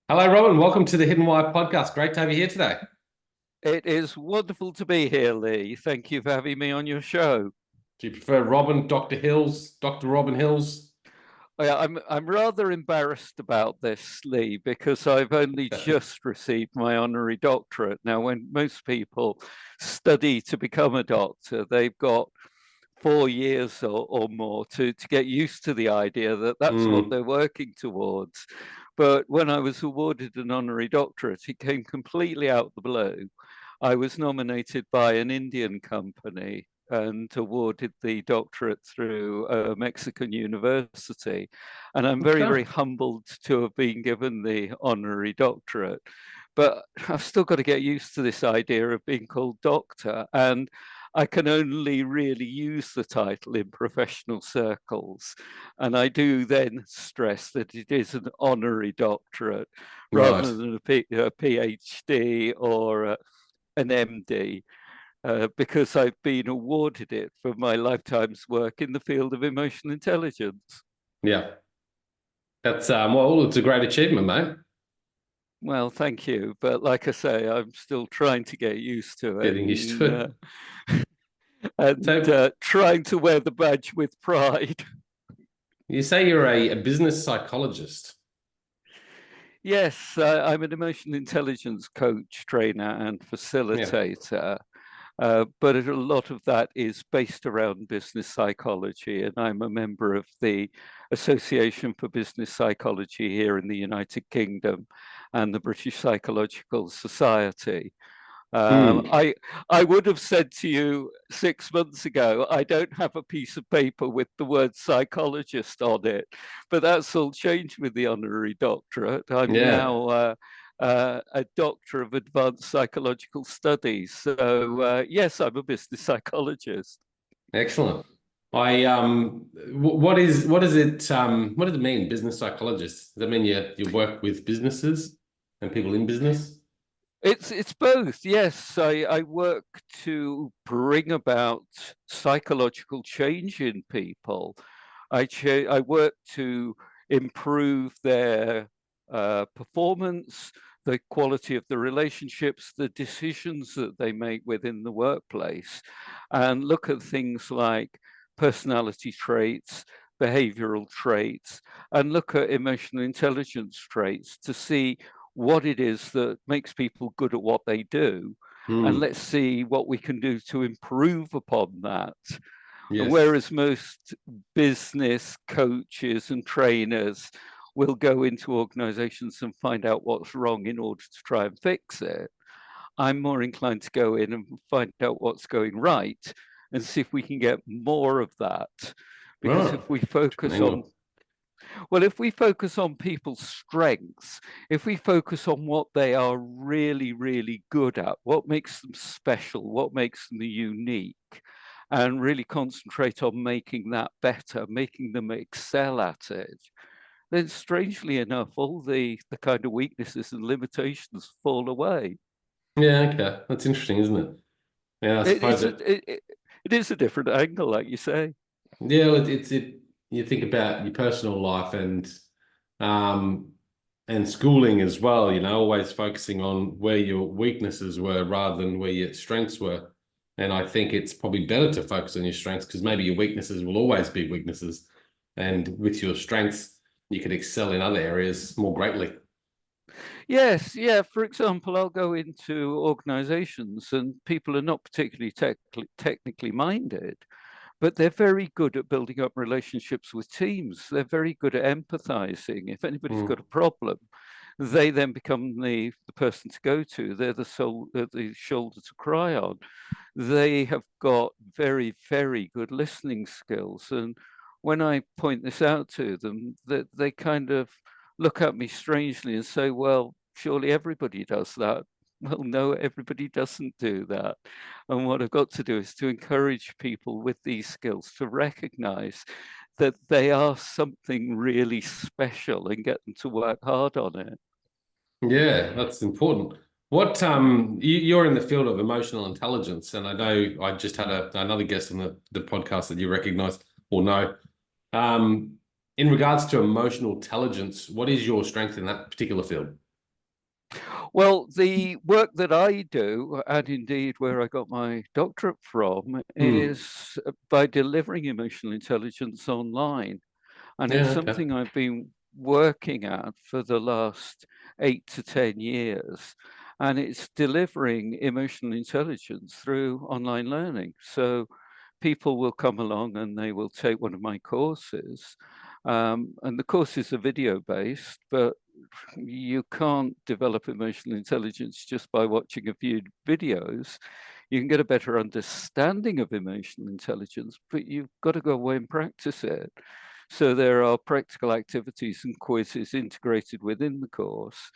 Hello, Robin. Welcome to the Hidden Why podcast. Great to have you here today. It is wonderful to be here, Lee. Thank you for having me on your show. Do you prefer Robin, Dr. Hills, Dr. Robin Hills? I'm rather embarrassed about this, Lee, because I've only just received my honorary doctorate. Now, when most people study to become a doctor, they've got 4 years or more to get used to the idea that that's what Mm, they're working towards. But when I was awarded an honorary doctorate, it came completely out of the blue. I was nominated by an Indian company and awarded the doctorate through a Mexican university. And I'm very, very okay. humbled to have been given the honorary doctorate. But I've still got to get used to this idea of being called doctor. And I can only really use the title in professional circles. And I do then stress that it is an honorary doctorate Right. rather than a PhD or an MD, because I've been awarded it for my lifetime's work in the field of emotional intelligence. Yeah. Well, it's a great achievement, mate. Well, thank you. But like I say, I'm still trying to get used to it Getting used to it. So trying to wear the badge with pride. you say you're a business psychologist. Yes, I'm an emotional intelligence coach, trainer, and Yeah. facilitator. But a lot of that is based around business psychology, and I'm a member of the Association for Business Psychology here in the United Kingdom and the British Psychological Society. Um, Mm. I I would have said to you 6 months ago, I don't have a piece of paper with the word psychologist on it, but that's all changed with the honorary doctorate. I'm Yeah. now a doctor of advanced psychological studies. So yes, I'm a business psychologist. Excellent. What does it mean, business psychologist? Does that mean you work with businesses and people in business? It's both. Yes, I work to bring about psychological change in people. I work to improve their performance, the quality of the relationships, the decisions that they make within the workplace, and look at things like personality traits, behavioral traits, and look at emotional intelligence traits to see what it is that makes people good at what they do. And Mm. let's see what we can do to improve upon that. And Yes. whereas most business coaches and trainers will go into organizations and find out what's wrong in order to try and fix it, I'm more inclined to go in and find out what's going right and see if we can get more of that. Because Right. if we Different focus on angle. well, if we focus on people's strengths, if we focus on what they are really, really good at, what makes them special, what makes them unique, and really concentrate on making that better, making them excel at it, then strangely enough, all the kind of weaknesses and limitations fall away. Yeah, okay. That's interesting, isn't it? Yeah, I It suppose is it. it is a different angle, like you say. Yeah, it's you think about your personal life um and schooling as well, always focusing on where your weaknesses were rather than where your strengths were. And I think it's probably better to focus on your strengths because maybe your weaknesses will always be weaknesses. And with your strengths, you could excel in other areas more greatly. Yes, yeah. For example, I'll go into organizations and people are not particularly technically minded, but they're very good at building up relationships with teams. They're very good at empathizing. If anybody's got Mm. a problem, they then become the person to go to. They're the shoulder to cry on. They have got very, very good listening skills. And when I point this out to them, that they kind of look at me strangely and say, well, surely everybody does that. Well, no, everybody doesn't do that. And what I've got to do is to encourage people with these skills to recognize that they are something really special and get them to work hard on it. Yeah, that's important. You're in the field of emotional intelligence, and I know I just had another guest on the podcast that you recognize or know. Um, in regards to emotional intelligence, what is your strength in that particular field? Well, the work that I do, and indeed where I got my doctorate from, is by delivering emotional intelligence online. And it's Yeah, okay. something I've been working at for the last 8 to 10 years. And it's delivering emotional intelligence through online learning. So people will come along and they will take one of my courses. And the courses are video based, but you can't develop emotional intelligence just by watching a few videos. You can get a better understanding of emotional intelligence, but you've got to go away and practice it. So there are practical activities and quizzes integrated within the course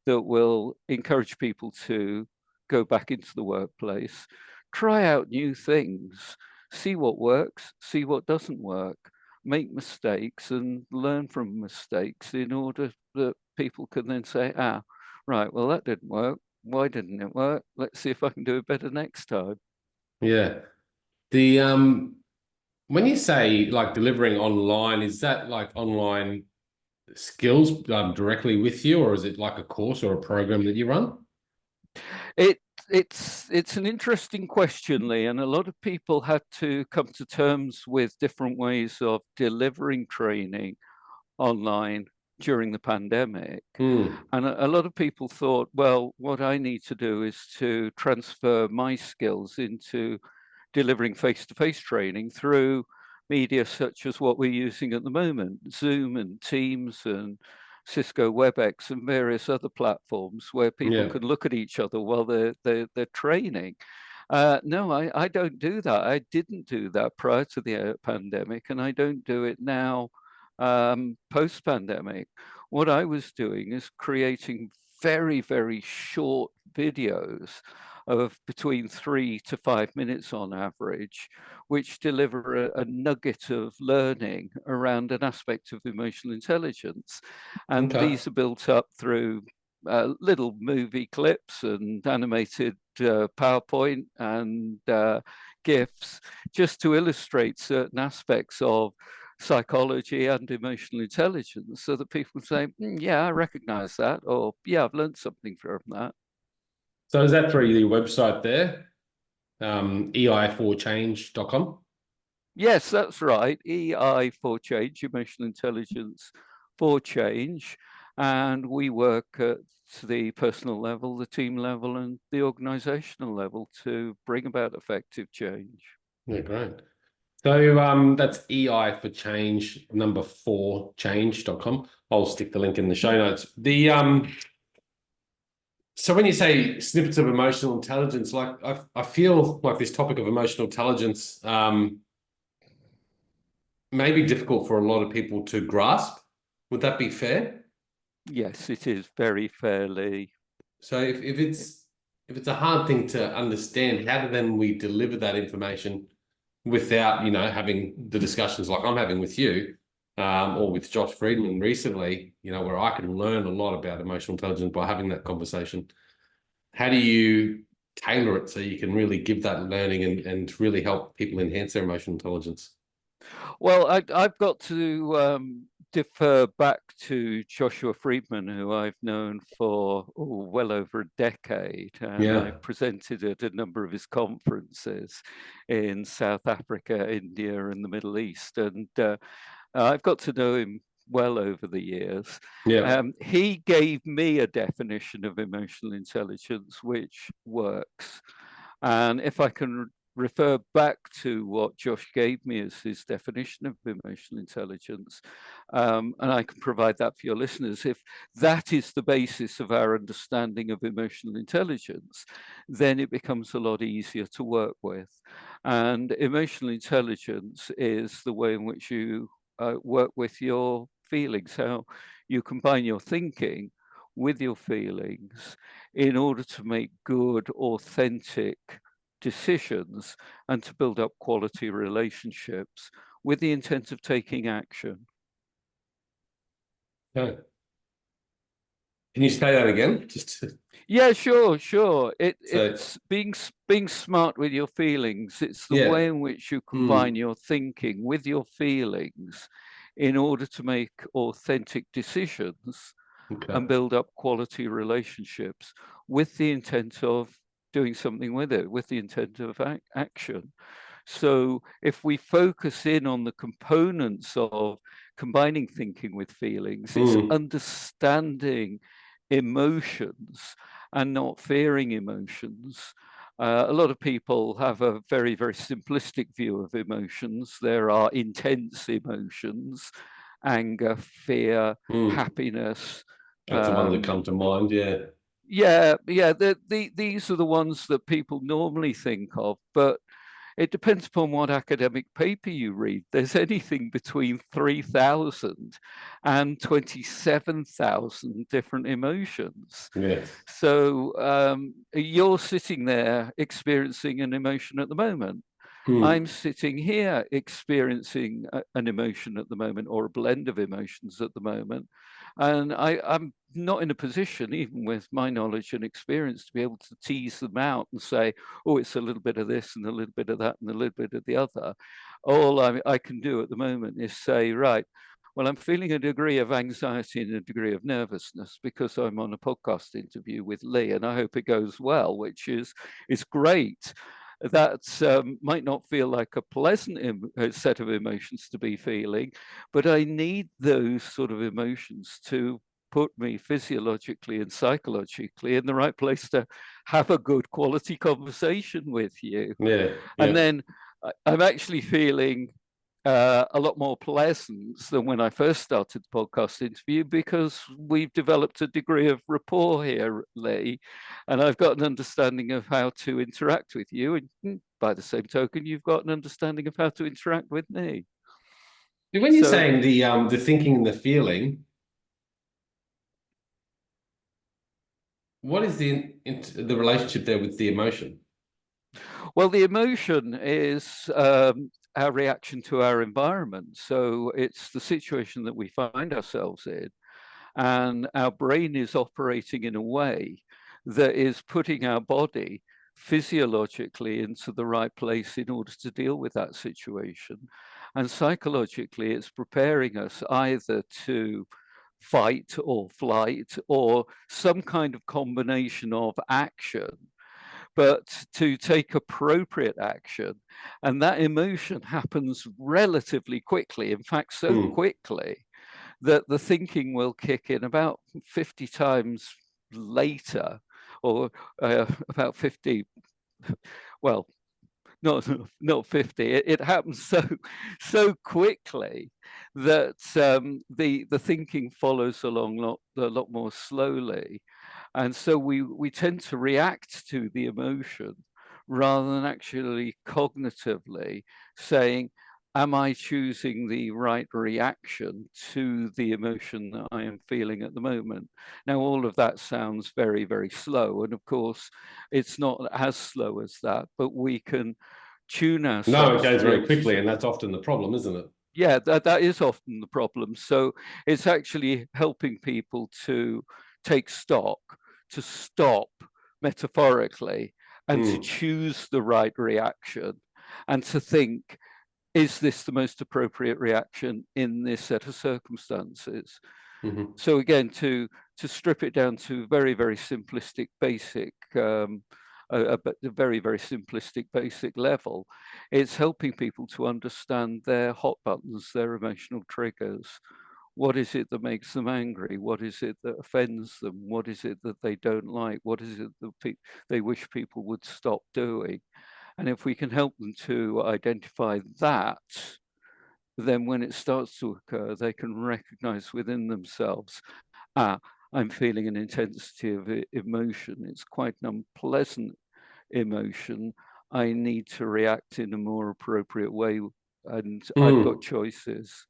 that will encourage people to go back into the workplace, try out new things, see what works, see what doesn't work, make mistakes and learn from mistakes in order that people can then say, right, well, that didn't work. Why didn't it work? Let's see if I can do it better next time. Yeah. The when you say like delivering online, is that like online skills directly with you, or is it like a course or a program that you run? It it's an interesting question, Lee, and a lot of people had to come to terms with different ways of delivering training online during the pandemic. Mm, And a lot of people thought, well, what I need to do is to transfer my skills into delivering face-to-face training through media such as what we're using at the moment, Zoom and Teams and Cisco WebEx and various other platforms where people yeah. can look at each other while they're training. No, I don't do that. I didn't do that prior to the pandemic, and I don't do it now post-pandemic. What I was doing is creating very, very short videos of between 3 to 5 minutes on average, which deliver a nugget of learning around an aspect of emotional intelligence. And Okay. these are built up through little movie clips and animated PowerPoint and GIFs, just to illustrate certain aspects of psychology and emotional intelligence so that people say, yeah, I recognize that, or yeah, I've learned something from that. So is that through your website there? ei4change.com? Yes, that's right. EI for change, emotional intelligence for change. And we work at the personal level, the team level, and the organizational level to bring about effective change. Yeah, great. So that's EI for change, number 4 change.com. I'll stick the link in the show notes. The so when you say snippets of emotional intelligence, like I feel like this topic of emotional intelligence may be difficult for a lot of people to grasp. Would that be fair? Yes, it is very fairly. So if it's a hard thing to understand, how do then we deliver that information without, having the discussions like I'm having with you, or with Josh Friedman recently, where I can learn a lot about emotional intelligence by having that conversation. How do you tailor it so you can really give that learning and really help people enhance their emotional intelligence? Well, I've got to defer back to Joshua Friedman, who I've known for well over a decade, and Yeah. I've presented at a number of his conferences in South Africa, India, and the Middle East. And I've got to know him well over the years. Yeah. He gave me a definition of emotional intelligence which works. And if I can refer back to what Josh gave me as his definition of emotional intelligence, and I can provide that for your listeners. If that is the basis of our understanding of emotional intelligence, then it becomes a lot easier to work with. And emotional intelligence is the way in which you work with your feelings, how you combine your thinking with your feelings in order to make good, authentic decisions and to build up quality relationships with the intent of taking action. Okay. Can you say that again? Yeah, sure. So It's being smart with your feelings. It's the yeah. way in which you combine Mm, your thinking with your feelings in order to make authentic decisions Okay. and build up quality relationships with the intent of doing something with it, with the intent of action. So if we focus in on the components of combining thinking with feelings, it's understanding emotions and not fearing emotions. A lot of people have a very, very simplistic view of emotions. There are intense emotions, anger, fear, happiness. That's the one that come to mind, yeah. Yeah, these are the ones that people normally think of, but it depends upon what academic paper you read. There's anything between 3,000 and 27,000 different emotions. Yes. So you're sitting there experiencing an emotion at the moment. I'm sitting here experiencing an emotion at the moment, or a blend of emotions at the moment. And I'm not in a position, even with my knowledge and experience, to be able to tease them out and say, oh, it's a little bit of this and a little bit of that and a little bit of the other. All I can do at the moment is say, right, well, I'm feeling a degree of anxiety and a degree of nervousness because I'm on a podcast interview with Lee, and I hope it goes well, which is great. That might not feel like a pleasant set of emotions to be feeling, but I need those sort of emotions to put me physiologically and psychologically in the right place to have a good quality conversation with you. Yeah. And then I'm actually feeling a lot more pleasant than when I first started the podcast interview, because we've developed a degree of rapport here, Lee, and I've got an understanding of how to interact with you. And by the same token, you've got an understanding of how to interact with me. When you're saying the thinking and the feeling, what is the relationship there with the emotion? Well, the emotion is our reaction to our environment. So it's the situation that we find ourselves in, and our brain is operating in a way that is putting our body physiologically into the right place in order to deal with that situation. And psychologically, it's preparing us either to fight or flight, or some kind of combination of action, but to take appropriate action. And that emotion happens relatively quickly. In fact, so quickly that the thinking will kick in about 50 times later, or about 50, well, not 50. It happens so quickly that the thinking follows along a lot more slowly. And so we tend to react to the emotion rather than actually cognitively saying, am I choosing the right reaction to the emotion that I am feeling at the moment? Now, all of that sounds very, very slow. And of course, it's not as slow as that, but we can tune ourselves. No, it goes very quickly, and that's often the problem, isn't it? Yeah, that is often the problem. So it's actually helping people to take stock, to stop metaphorically, and to choose the right reaction, and to think, is this the most appropriate reaction in this set of circumstances? So again, to strip it down to very, very simplistic, basic, a very, very simplistic, basic level, it's helping people to understand their hot buttons, their emotional triggers. What is it that makes them angry? What is it that offends them? What is it that they don't like? What is it that they wish people would stop doing? And if we can help them to identify that, then when it starts to occur, they can recognize within themselves, I'm feeling an intensity of emotion. It's quite an unpleasant emotion. I need to react in a more appropriate way, and I've got choices.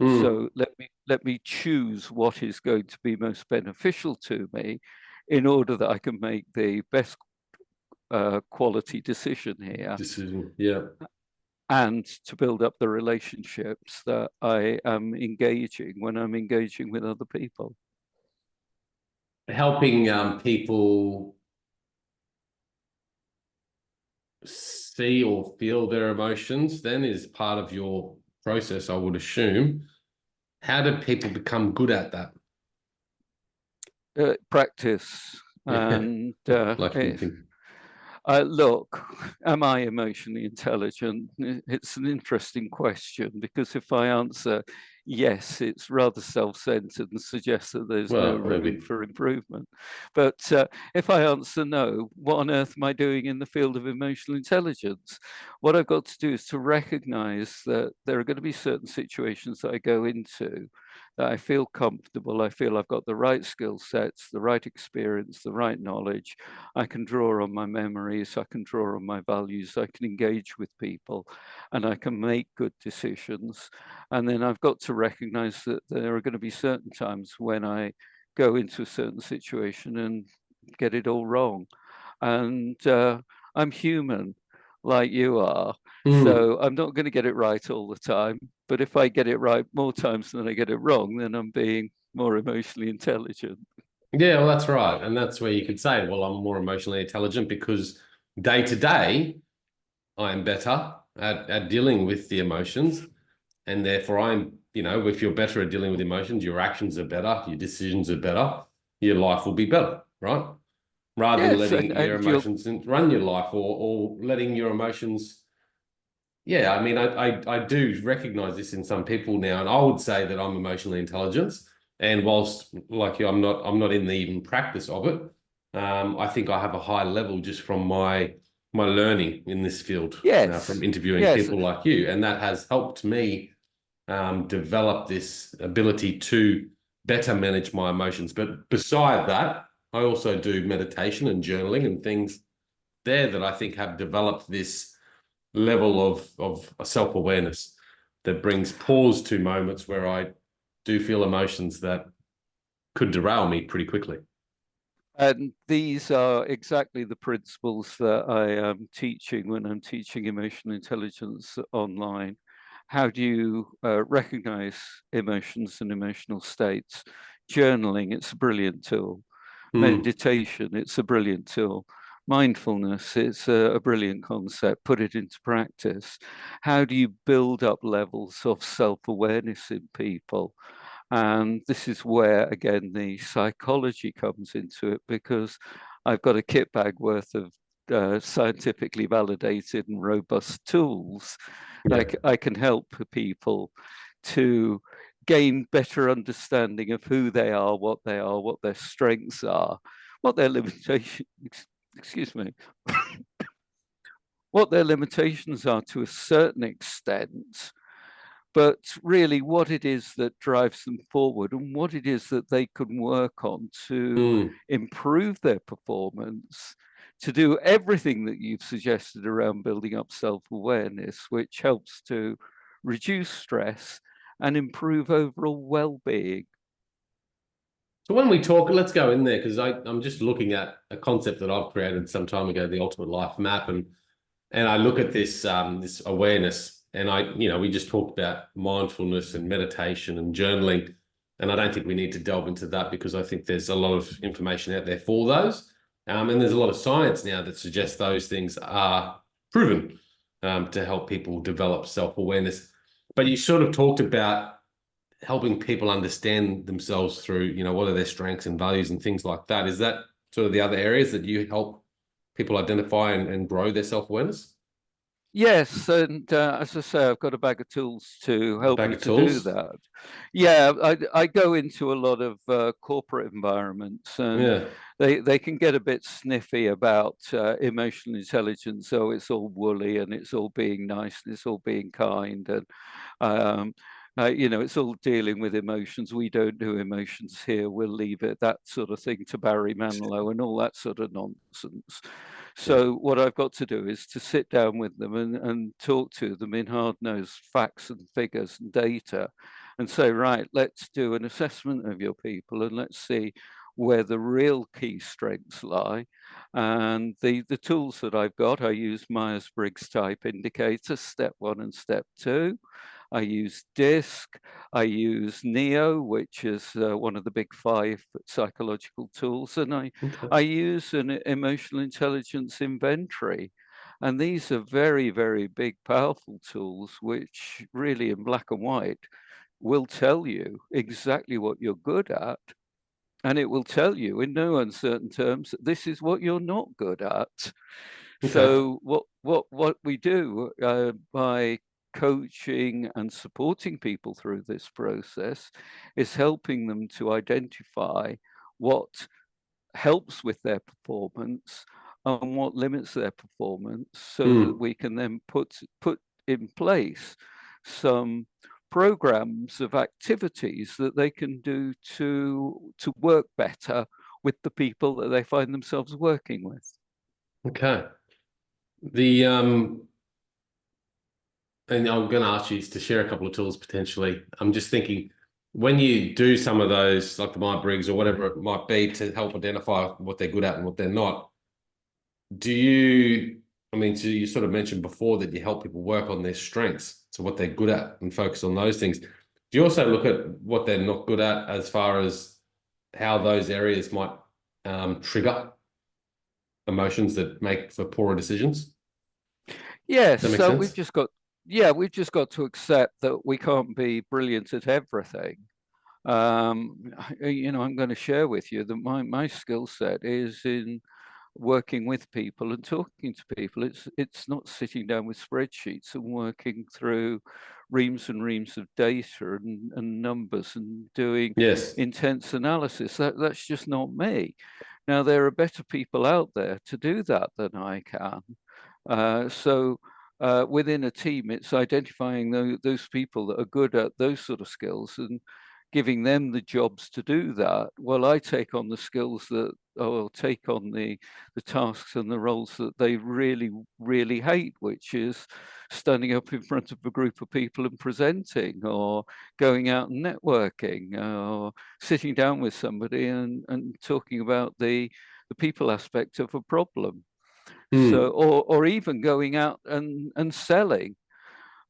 So let me choose what is going to be most beneficial to me in order that I can make the best quality decision here. Yeah. And to build up the relationships that I am engaging when I'm engaging with other people. Helping people see or feel their emotions then is part of your process, I would assume. How do people become good at that? Practice. Yeah, And like anything. look, am I emotionally intelligent? It's an interesting question, because if I answer yes, it's rather self-centered and suggests that there's no Well, room maybe. for improvement. But if I answer no, what on earth am I doing in the field of emotional intelligence? What I've got to do is to recognize that there are going to be certain situations that I go into that I feel comfortable, I feel I've got the right skill sets, the right experience, the right knowledge. I can draw on my memories, I can draw on my values, I can engage with people, and I can make good decisions. And then I've got to recognize that there are going to be certain times when I go into a certain situation and get it all wrong. And I'm human like you are. Mm. So I'm not going to get it right all the time. But if I get it right more times than I get it wrong, then I'm being more emotionally intelligent. Yeah, well, that's right. And that's where you could say, well, I'm more emotionally intelligent because day to day, I am better at dealing with the emotions. And therefore, if you're better at dealing with emotions, your actions are better, your decisions are better, your life will be better, right? Rather than Yes, letting your and you're emotions run your life, or letting your emotions. Yeah, I mean, I do recognize this in some people now, and I would say that I'm emotionally intelligent. And whilst, like you, I'm not in the even practice of it. I think I have a high level just from my learning in this field, from yes, interviewing yes, people like you, and that has helped me develop this ability to better manage my emotions. But beside that, I also do meditation and journaling and things there that I think have developed this level of self-awareness that brings pause to moments where I do feel emotions that could derail me pretty quickly. and these are exactly the principles that I am teaching when I'm teaching emotional intelligence online. How do you recognize emotions and emotional states? Journaling, it's a brilliant tool. Mm. Meditation, it's a brilliant tool. Mindfulness, it's a brilliant concept. Put it into practice. How do you build up levels of self-awareness in people? And this is where, again, the psychology comes into it, because I've got a kit bag worth of scientifically validated and robust tools. Yeah. I can help people to gain better understanding of who they are, what their strengths are, what their limitations, excuse me, what their limitations are to a certain extent, but really what it is that drives them forward and what it is that they can work on to Mm. improve their performance, to do everything that you've suggested around building up self-awareness, which helps to reduce stress and improve overall well-being. So when we talk, let's go in there because I'm just looking at a concept that I've created some time ago, the Ultimate Life Map, and I look at this awareness, and we just talked about mindfulness and meditation and journaling, and I don't think we need to delve into that because I think there's a lot of information out there for those, and there's a lot of science now that suggests those things are proven to help people develop self-awareness. But you sort of talked about helping people understand themselves through, what are their strengths and values and things like that. Is that sort of the other areas that you help people identify and grow their self-awareness? Yes, and as I say, I've got a bag of tools to A help bag me of to do tools? that. Yeah, I go into a lot of corporate environments, and Yeah. they can get a bit sniffy about emotional intelligence. So it's all woolly, and it's all being nice, and it's all being kind, and um, it's all dealing with emotions. We don't do emotions here. We'll leave it, that sort of thing, to Barry Manilow and all that sort of nonsense. Yeah. So what I've got to do is to sit down with them and talk to them in hard-nosed facts and figures and data, and say, right, let's do an assessment of your people and let's see where the real key strengths lie. And the tools that I've got, I use Myers-Briggs type indicators, step 1 and step 2. I use DISC. I use NEO, which is one of the big 5 psychological tools. And Okay. I use an emotional intelligence inventory. And these are very, very big, powerful tools, which really in black and white will tell you exactly what you're good at and it will tell you in no uncertain terms that this is what you're not good at. Okay. So what we do by coaching and supporting people through this process is helping them to identify what helps with their performance and what limits their performance, so that Mm. we can then put in place some programs of activities that they can do to work better with the people that they find themselves working with. Okay. The and I'm going to ask you to share a couple of tools potentially. I'm just thinking when you do some of those, like the Myers-Briggs or whatever it might be, to help identify what they're good at and what they're not. Do you, I mean, so you sort of mentioned before that you help people work on their strengths, so what they're good at and focus on those things. Do you also look at what they're not good at as far as how those areas might trigger emotions that make for poorer decisions? Yes, Does that make so sense? we've just got to accept that we can't be brilliant at everything. I'm going to share with you that my skill set is in working with people and talking to people. It's not sitting down with spreadsheets and working through reams and reams of data and numbers and doing Yes. intense analysis. That's just not me. Now, there are better people out there to do that than I can. So within a team, it's identifying those people that are good at those sort of skills and giving them the jobs to do that. Well, I take on the skills that, or take on the tasks and the roles that they really, really hate, which is standing up in front of a group of people and presenting, or going out and networking, or sitting down with somebody and talking about the people aspect of a problem. So, Mm. or even going out and selling.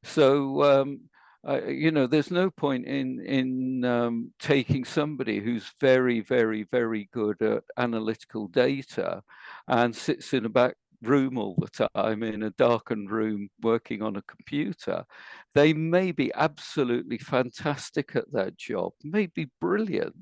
So, there's no point in taking somebody who's very, very, very good at analytical data and sits in a back room all the time in a darkened room working on a computer. They may be absolutely fantastic at their job, may be brilliant,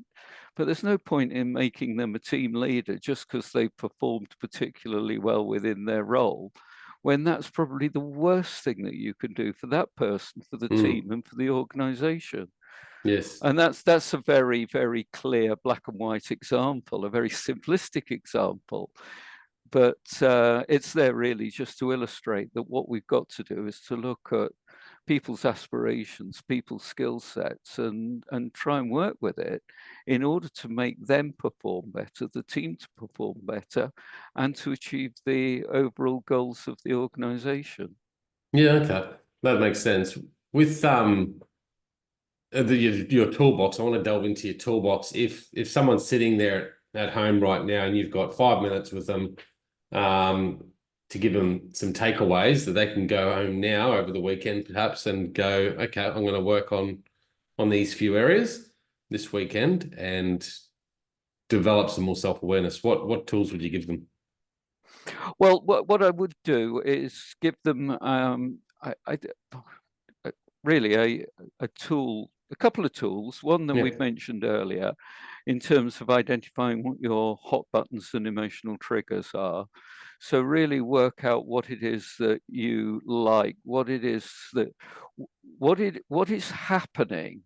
but there's no point in making them a team leader just because they performed particularly well within their role, when that's probably the worst thing that you can do for that person, for the Mm. team, and for the organization. Yes. And that's a very, very clear black and white example, a very simplistic example. But it's there really just to illustrate that what we've got to do is to look at people's aspirations, people's skill sets, and try and work with it in order to make them perform better, the team to perform better, and to achieve the overall goals of the organization. Yeah, okay. That makes sense. With your toolbox, I want to delve into your toolbox. If someone's sitting there at home right now and you've got 5 minutes with them, um, to give them some takeaways that they can go home now over the weekend, perhaps, and go, okay, I'm going to work on these few areas this weekend and develop some more self-awareness. What tools would you give them? Well, what I would do is give them really a tool, a couple of tools. One that Yeah. we've mentioned earlier, in terms of identifying what your hot buttons and emotional triggers are. So really work out what it is that you like, what it is that what is happening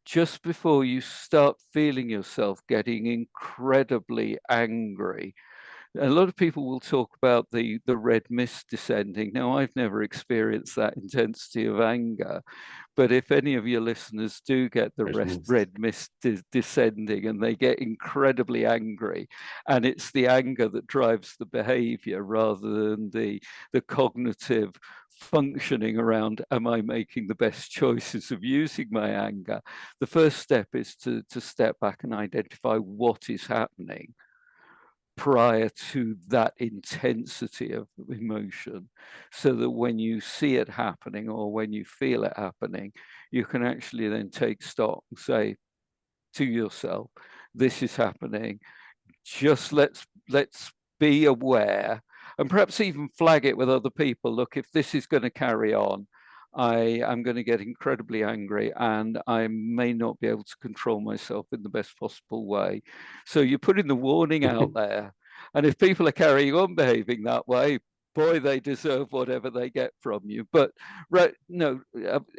just before you start feeling yourself getting incredibly angry. A lot of people will talk about the red mist descending. Now, I've never experienced that intensity of anger, but if any of your listeners do get the red mist descending and they get incredibly angry, and it's the anger that drives the behavior rather than the cognitive functioning around, am I making the best choices of using my anger? The first step is to step back and identify what is happening prior to that intensity of emotion, so that when you see it happening or when you feel it happening, you can actually then take stock and say to yourself, this is happening, just let's be aware, and perhaps even flag it with other people. Look, if this is going to carry on, I am going to get incredibly angry and I may not be able to control myself in the best possible way. So you're putting the warning out there. And if people are carrying on behaving that way, boy, they deserve whatever they get from you. But right, no,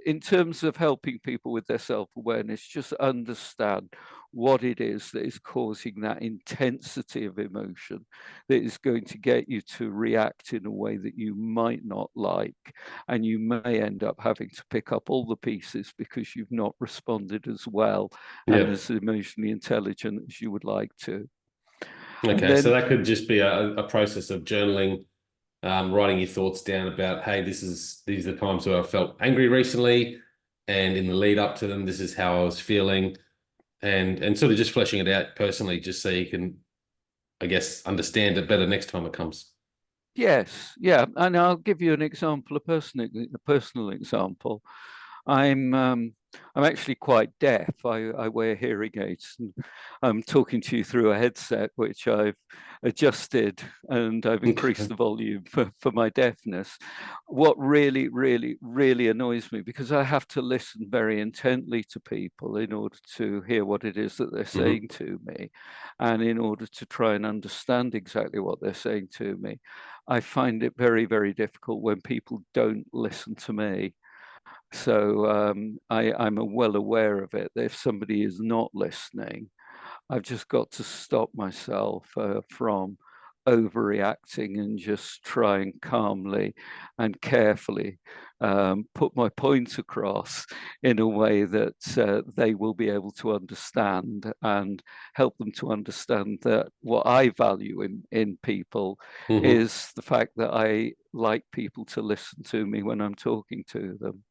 in terms of helping people with their self-awareness, just understand what it is that is causing that intensity of emotion that is going to get you to react in a way that you might not like. And you may end up having to pick up all the pieces because you've not responded as well and as emotionally intelligent as you would like to. Okay, so that could just be a process of journaling, writing your thoughts down about, hey, these are times where I felt angry recently, and in the lead up to them, this is how I was feeling, and sort of just fleshing it out personally, just so you can, I guess, understand it better next time it comes. Yes, yeah, and I'll give you an example, a personal example. I'm actually quite deaf. I wear hearing aids, and I'm talking to you through a headset which I've adjusted and I've increased the volume for my deafness. What really, really, really annoys me, because I have to listen very intently to people in order to hear what it is that they're saying to me, and in order to try and understand exactly what they're saying to me. I find it very, very difficult when people don't listen to me. So I'm well aware of it. If somebody is not listening, I've just got to stop myself from overreacting and just try and calmly and carefully put my point across in a way that they will be able to understand, and help them to understand that what I value in people is the fact that I like people to listen to me when I'm talking to them.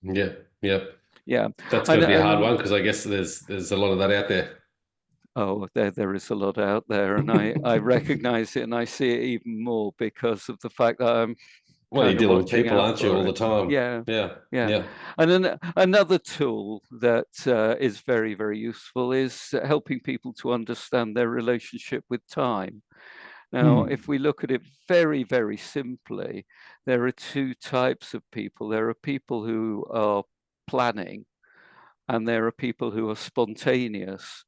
Yeah. That's going to be a hard one, because I guess there's a lot of that out there. Oh, there is a lot out there, and I recognize it, and I see it even more because of the fact that I'm Well, you're kind of dealing with watching people, out aren't you, all for the it. time? Yeah, Yeah. yeah. And then another tool that is very, very useful is helping people to understand their relationship with time. Now, if we look at it very, very simply, there are two types of people. There are people who are planning, and there are people who are spontaneous.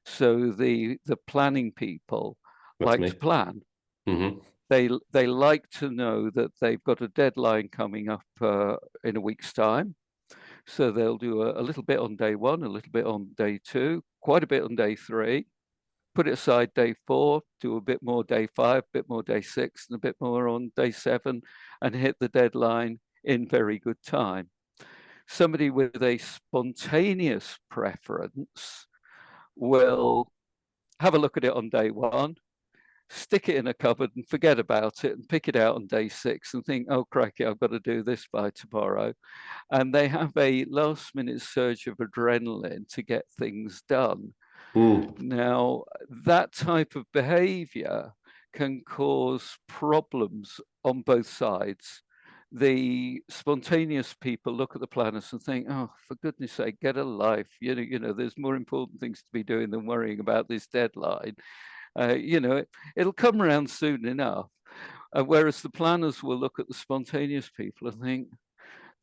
So the planning people like to plan. They like to know that they've got a deadline coming up in a week's time. So they'll do a little bit on day one, a little bit on day two, quite a bit on day three, put it aside day four, do a bit more day five, a bit more day six, and a bit more on day seven, and hit the deadline in very good time. Somebody with a spontaneous preference will have a look at it on day one, stick it in a cupboard and forget about it, and pick it out on day six and think, oh, crikey, I've got to do this by tomorrow. And they have a last minute surge of adrenaline to get things done. Now, that type of behavior can cause problems on both sides. The spontaneous people look at the planners and think, oh, for goodness sake, get a life. You know, there's more important things to be doing than worrying about this deadline. You know, it'll come around soon enough. Whereas the planners will look at the spontaneous people and think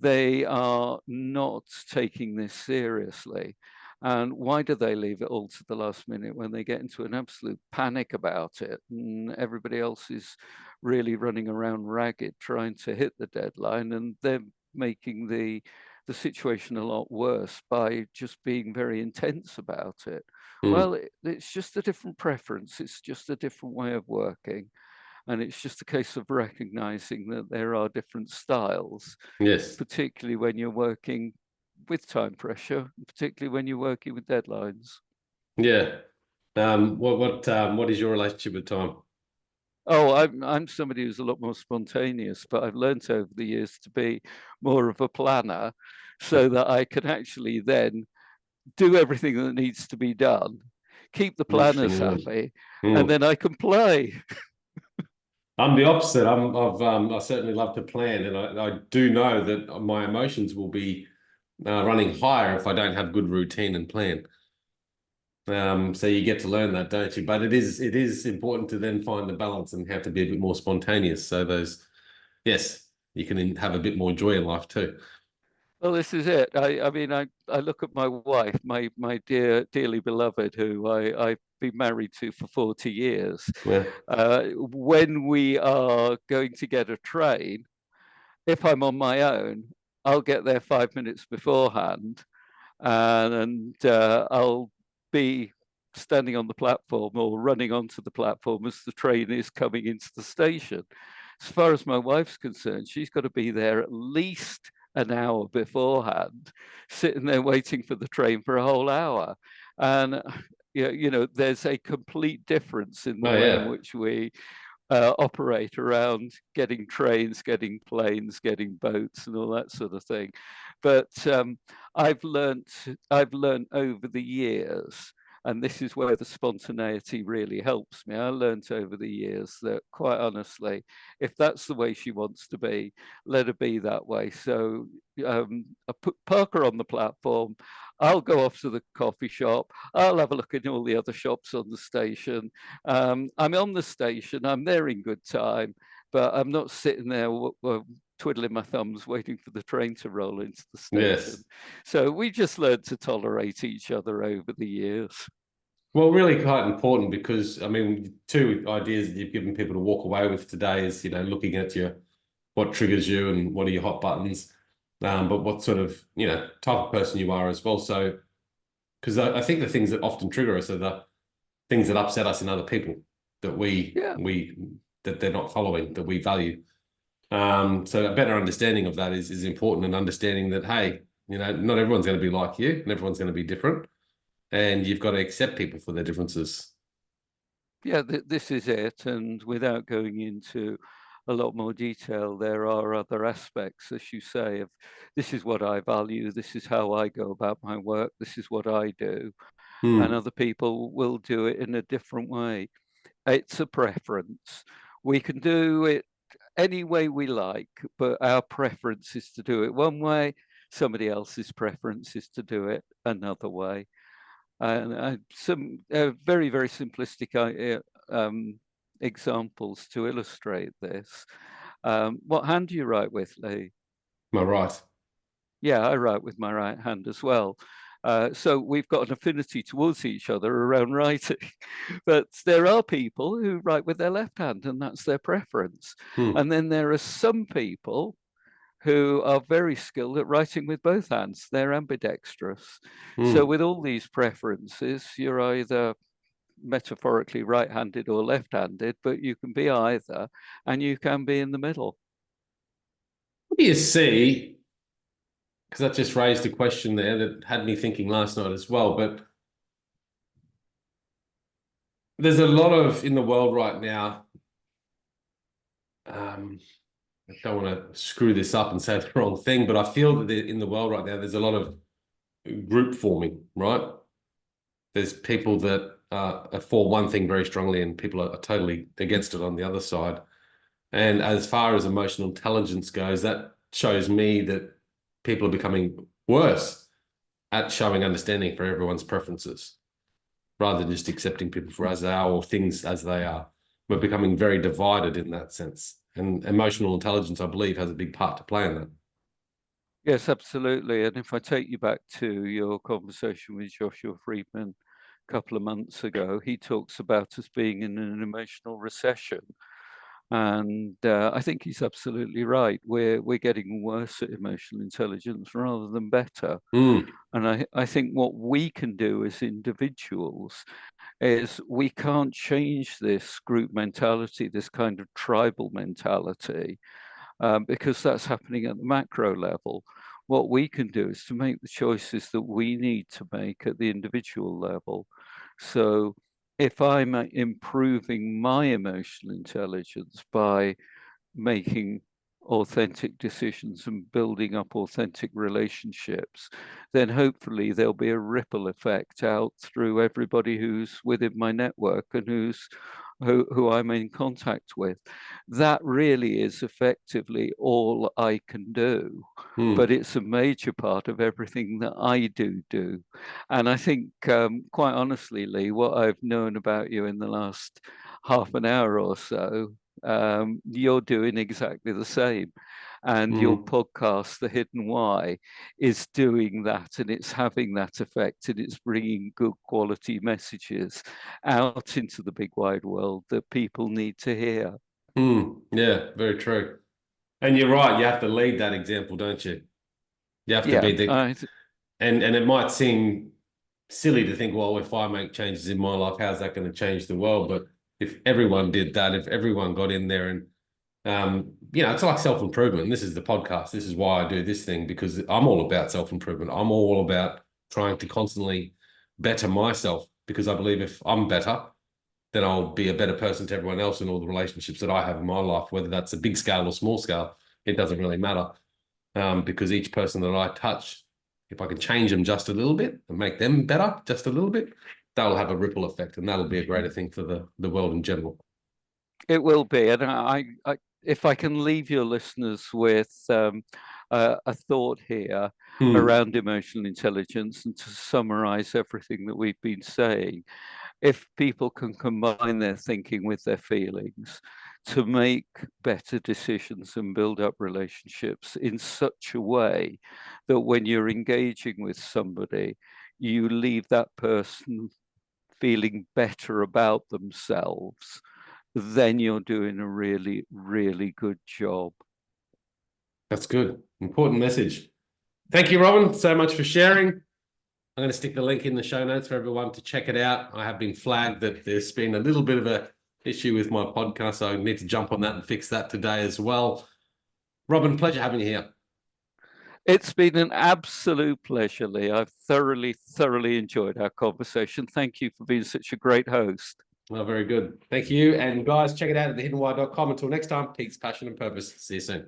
they are not taking this seriously. And why do they leave it all to the last minute when they get into an absolute panic about it? And everybody else is really running around ragged trying to hit the deadline, and they're making the situation a lot worse by just being very intense about it. Well, it's just a different preference. It's just a different way of working. And it's just a case of recognizing that there are different styles. Yes. Particularly when you're working with time pressure, particularly when you're working with deadlines. Yeah. What is your relationship with time? Oh, I'm somebody who's a lot more spontaneous, but I've learned over the years to be more of a planner, so that I can actually then do everything that needs to be done, keep the planners happy, and then I can play. I'm the opposite. I certainly love to plan, and I do know that my emotions will be running higher if I don't have good routine and plan. So you get to learn that, don't you? But it is important to then find the balance and have to be a bit more spontaneous. So yes, you can have a bit more joy in life too. Well, this is it. I mean, I look at my wife, my dearly beloved, who I've been married to for 40 years. Yeah. When we are going to get a train, if I'm on my own, I'll get there 5 minutes beforehand, and I'll be standing on the platform or running onto the platform as the train is coming into the station. As far as my wife's concerned, she's got to be there at least an hour beforehand, sitting there waiting for the train for a whole hour. And you know, there's a complete difference in the Oh way in yeah. which we operate around getting trains, getting planes, getting boats, and all that sort of thing. But I've learned over the years, and this is where the spontaneity really helps me. I learned over the years that, quite honestly, if that's the way she wants to be, let her be that way. So I put Parker on the platform. I'll go off to the coffee shop. I'll have a look at all the other shops on the station. I'm on the station. I'm there in good time, but I'm not sitting there twiddling my thumbs waiting for the train to roll into the station. Yes. So we just learned to tolerate each other over the years. Well, really quite important because I mean, two ideas that you've given people to walk away with today is, you know, looking at your what triggers you and what are your hot buttons, but what sort of, you know, type of person you are as well. So, because I think the things that often trigger us are the things that upset us in other people that Yeah. we that they're not following that we value. So a better understanding of that is important, and understanding that, hey, you know, not everyone's going to be like you, and everyone's going to be different, and you've got to accept people for their differences. Yeah, this is it. And without going into a lot more detail, there are other aspects, as you say, of this is what I value, this is how I go about my work, this is what I do. And Hmm. other people will do it in a different way. It's a preference. We can do it any way we like, but our preference is to do it one way, somebody else's preference is to do it another way. And some very, very simplistic examples to illustrate this. What hand do you write with, Lee? Am I right? Yeah, I write with my right hand as well. So we've got an affinity towards each other around writing. But there are people who write with their left hand, and that's their preference. Hmm. And then there are some people who are very skilled at writing with both hands. They're ambidextrous. So Hmm. with all these preferences, you're either metaphorically right-handed or left-handed, but you can be either, and you can be in the middle. What do you see? Because that just raised a question there that had me thinking last night as well. But there's a lot of in the world right now. I don't want to screw this up and say the wrong thing, but I feel that in the world right now, there's a lot of group forming, right? There's people that are for one thing very strongly, and people are totally against it on the other side. And as far as emotional intelligence goes, that shows me that people are becoming worse at showing understanding for everyone's preferences, rather than just accepting people for as they are or things as they are. We're becoming very divided in that sense. And emotional intelligence, I believe, has a big part to play in that. Yes, absolutely. And if I take you back to your conversation with Joshua Friedman a couple of months ago, he talks about us being in an emotional recession. And I think he's absolutely right. We're getting worse at emotional intelligence rather than better. Mm, And I think what we can do as individuals is we can't change this group mentality, this kind of tribal mentality, because that's happening at the macro level. What we can do is to make the choices that we need to make at the individual level. So if I'm improving my emotional intelligence by making authentic decisions and building up authentic relationships, then hopefully there'll be a ripple effect out through everybody who's within my network and who I'm in contact with. That really is effectively all I can do, but mm. it's a major part of everything that I do. And I think, quite honestly, Lee, what I've known about you in the last half an hour or so you're doing exactly the same. And your podcast, The Hidden Why, is doing that, and it's having that effect, and it's bringing good quality messages out into the big wide world that people need to hear. Yeah, very true. And you're right, you have to lead that example, don't you? You have to be and it might seem silly to think, well, if I make changes in my life, how's that going to change the world? But if everyone did that, if everyone got in there and it's like self-improvement. This is the podcast. This is why I do this thing, because I'm all about self-improvement. I'm all about trying to constantly better myself, because I believe if I'm better, then I'll be a better person to everyone else in all the relationships that I have in my life, whether that's a big scale or small scale. It doesn't really matter, because each person that I touch, if I can change them just a little bit and make them better just a little bit, that'll have a ripple effect, and that'll be a greater thing for the world in general. It will be. And if I can leave your listeners with a thought here around emotional intelligence, and to summarize everything that we've been saying, if people can combine their thinking with their feelings to make better decisions and build up relationships in such a way that when you're engaging with somebody, you leave that person feeling better about themselves, then you're doing a really, really good job. That's good. Important message. Thank you, Robin, so much for sharing. I'm going to stick the link in the show notes for everyone to check it out. I have been flagged that there's been a little bit of an issue with my podcast, so I need to jump on that and fix that today as well. Robin, pleasure having you here. It's been an absolute pleasure, Lee. I've thoroughly, thoroughly enjoyed our conversation. Thank you for being such a great host. Well, very good. Thank you. And guys, check it out at thehiddenwhy.com. Until next time, peace, passion, and purpose. See you soon.